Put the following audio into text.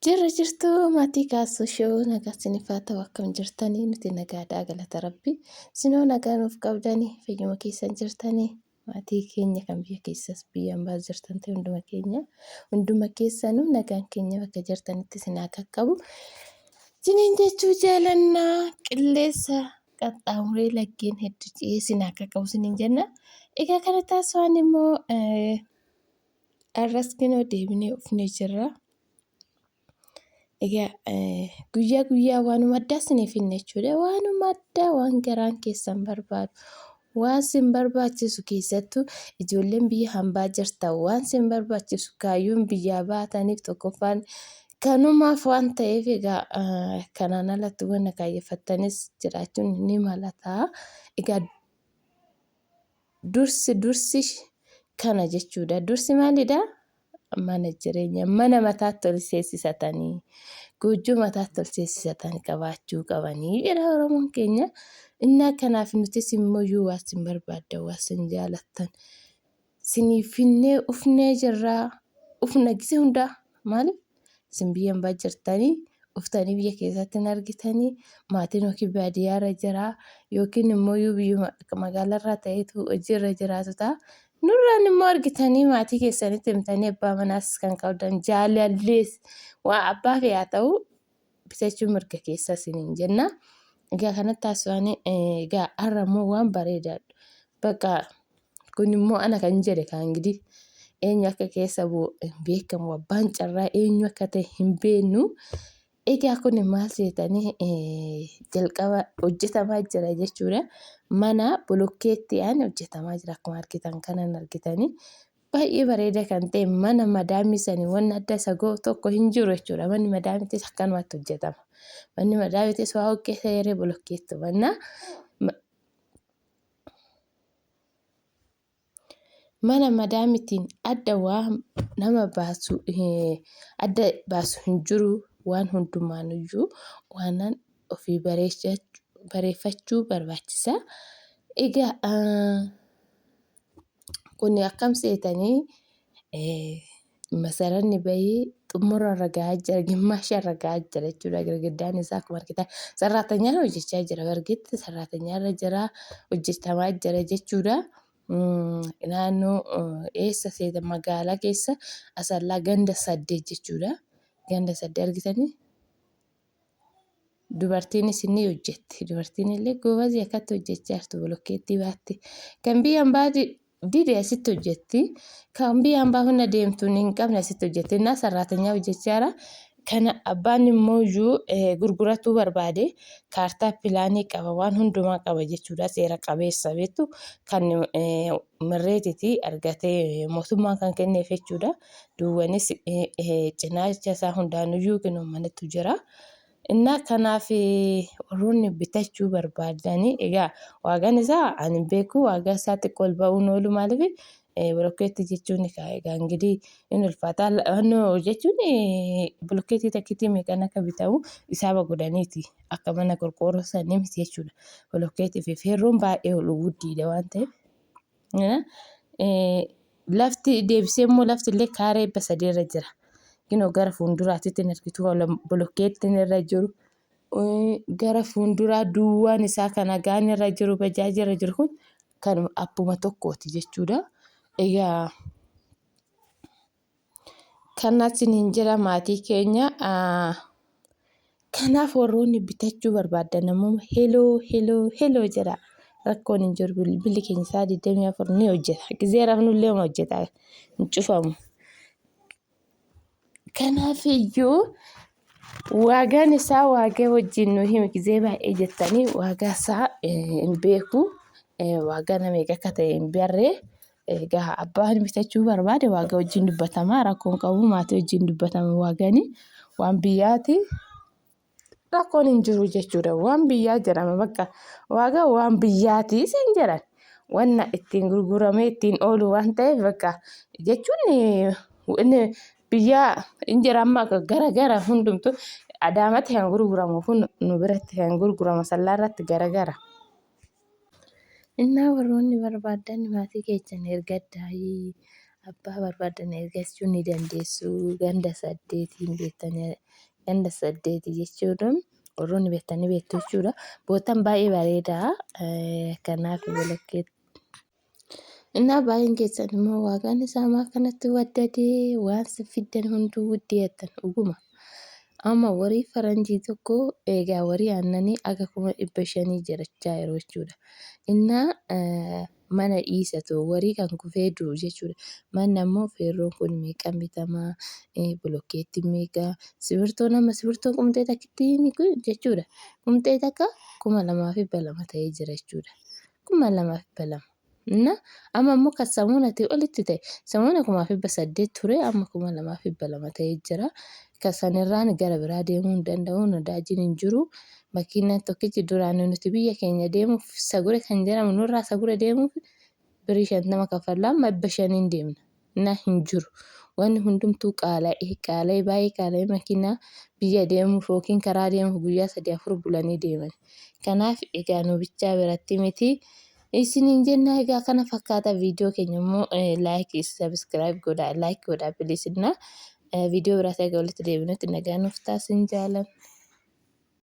Jirra jirtuu maatii kaasuu shoo nagaa sinifaa ta'u akkam jirtanii nuti nagaadhaa galata rabbii sinoo nagaa nuuf qabdanii fayyuma keessan jirtanii maatii keenya kan biyya keessas biyyaan baas jirtan ta'e hunduma keessanuu nagaan keenya bakka jirtanitti sinaa qaqqabu siniin jechuu jaalannaa qilleessa qaxxaamuree laggeen hedduu ci'ee sinaa qaqqabu siniin jenna egaa kana taasifaan immoo arraskinoo deebinee ufnee jirra. Egaa guyyaa waanuma addaa isiniif hinne jechuudha. Waanuma addaa waan garaan keessan barbaadu. Waan sin barbaachisu keessattuu ijoolleen biyya hambaa jirtan waan sin barbaachisu kaayyoon biyyaa baataniif tokkoffaan kanumaaf waan ta'eef egaa kanaan alatti wanna kaayeffattanis jiraachuun ni malata. Egaa dursi kana jechuudha. Dursi maalidhaa? Mana jireenya mana mataatti ol seensisatanii goojjoo mataatti ol seensisatanii qabaachuu qabanii jedha Oromoon keenya. Innaa kanaaf nutis immoo yoo waan sin barbaaddan waan sin jaalattan siniif hinnee ufnee jirraa ufna gisee hundaa maaliif sin biyya hambaa jirtanii uftanii biyya keessatti hin argitanii maatiin yookiin baadiyyaarra jiraa yookiin immoo yoo biyya magaalarraa ta'etu hojiirra jiraatu ta'a. Nurraan immoo argitanii maatii keessanitti himtanii abbaa manaas kan qabdan jaalallees waan abbaa fi haa ta'u bitachuun mirga keessa isiniin jenna. Egaa kanatti taasifaan egaa har'a immoo waan bareedaadha. Bakka kun immoo ana kan jedhe kan gidi eenyu akka keessa bu'u hin beekamu abbaan carraa eenyu akka ta'e hin beeknu. Egaa kun maal seetanii jalqaba hojjetamaa jira jechuudha. Mana bolokkeettiidhaan hojjetamaa jira akkuma argitan kanan argitanii baay'ee bareeda kan ta'e mana madaamisanii waan adda isa ga'u tokko hin jiru jechuudha. Manni madaamitis akkanumatti hojjetama. Manni madaamitis waa hojjeta yeroo bolokkeettu mana madaamitiin adda waan nama baasu adda baasu hin jiru. Waan hundumaanuyyuu waan ofii bareeffachuu barbaachisa. Egaa kun akkam seetanii masaranni bahee xumurarra gahaa jira gimmaasharra gahaa jira jechuudha. Girgiddaan isaa akkuma argitan sarraatanyaan hojjechaa jira bargitti sarraatanyaarra jira hojjetamaa jira jechuudha. Naannoo eessa seeta magaalaa keessa Asallaa ganda 8 jechuudha. Ganda 8 argitanii dubartiinis ni hojjetti. Dubartiin illee goobazii akkatti hojjechaa jirtu bolokkeettii baatti. Kan biyya hambaa didee asitti hojjetti. Kan biyya hambaa hunda deemtuun hin qabne asitti hojjetti. Innaa sarraatanyaa hojjechaa jira. Kana abbaan immoo iyyuu gurguratuu barbaade kaartaa pilaanii qaba waan hundumaa qaba jechuudha. Seera qabeessa beektu kan mirreetiti argatee mootummaan kan kenneef jechuudha. Duwwaanis cinaacha isaa hundaanuyyuu kennu manatti jira. Innaa kanaaf warroonni bitachuu barbaadanii egaa waagaan isaa ani beeku waagaa isaatti ol ba'uun oolu maaliif bolokkeetti jechuun egaa ingirii inni ulfaataa jechuun bolokkeetti takkiitii meeqaan akka bitamu isaaba godhaniiti akka mana qorqoorroo sanii miti jechuudha. Bolokkeetti fi feerroon baay'ee ol guddiidha waan ta'eef lafti deebisee immoo lafti illee kaaree 3 jira. Kinoo gara fuulduraatti argitu bolokkeettiin irra jiru gara fuulduraa duwwaan isaa kan nagaan irra jiru bajaajii irra jiru kun kan abbuma tokkooti jechuudha. Egaa kanatti niin jira maatii keenya kanaaf warroonni bitachuu barbaadan ammoo heloo jedha. Rakkoon hin jiru bilbilli keenya isaa 24 ni hojjeta. Gizee rafnullee hojjeta hin cufamu. Kanaaf iyyuu waagaan isaa waagaa wajjin nu himi gizee baay'ee jettanii waagaa isaa hin beeku. Waagaa nama eega akka ta'e hin bearree. Egaa abbaan bitachuu barbaade waagaa wajjin dubbatama rakkoon qabu maatii wajjin dubbatama waagaanii waan biyyaati. Rakkoon hin jiru jechuudha. Waan biyyaa jedhama bakka waagaa waan biyyaati siin jedhan. Wanna ittiin gurguramee ittiin oolu waan ta'eef bakka jechuun biyyaa injira amma gara hundumtu Adaamatti kan gurguramu kun nu biratti kan gurgurama Sallaarratti gara. Innaa warroonni barbaadan maatii keessan ergaddaa abbaa barbaadan ergachuu ni dandeessu. Ganda 8 beektanii ganda 8 jechuun warroonni beektanii beektu jechuudha. Bootaan baay'ee bareedaa. Kanaaf bolokkeetti. Innaa baay'een keessan immoo waaqaan isaa maa kanatti waddadee waan fiddan hunduu wuddeettan dhuguma. Amma warii faranjii tokko egaa warii aannanii aga 500 jirachaa yeroo jechuudha. Innaa mana dhiisatu warii kan kufee duru jechuudha. Manni ammoo feerroon kun meeqaan bitamaa? Bolokkeettiin meeqaa? Sibiirtoon amma sibiirtoon qumxee takkiitiin kun jechuudha. Qumxee takka 2,200 ta'ee jira jechuudha. 2,200. Amma immoo kan samuunatti olitti ta'e samuuna 800 ture amma 2,200 ta'ee jira. Kan sanirraan gara biraa deemuu hin danda'u. Nadaajiin hin jiru. Makiinaan tokkichi duraan nuti biyya keenya deemuuf sagure kan jedhamu nurraa sagure deemuuf birii 50 kaffalaa amma 500 deemna. Na hin jiru. Wanni hundumtuu qaala'ee baay'ee qaala'ee makiinaa biyya deemuuf yookiin karaa deemuuf guyyaa 3-4 bulanii deeman. Kanaaf egaa nu bichaa biratti miti. Isiniin jenna egaa kana fakkaata viidiyoo keenya immoo laayikii sabiskiraayib godhaa laayik godhaa bilisinna viidiyoo biraatti egaa walitti deebinutti nagaa nuuf taasisin jaalan.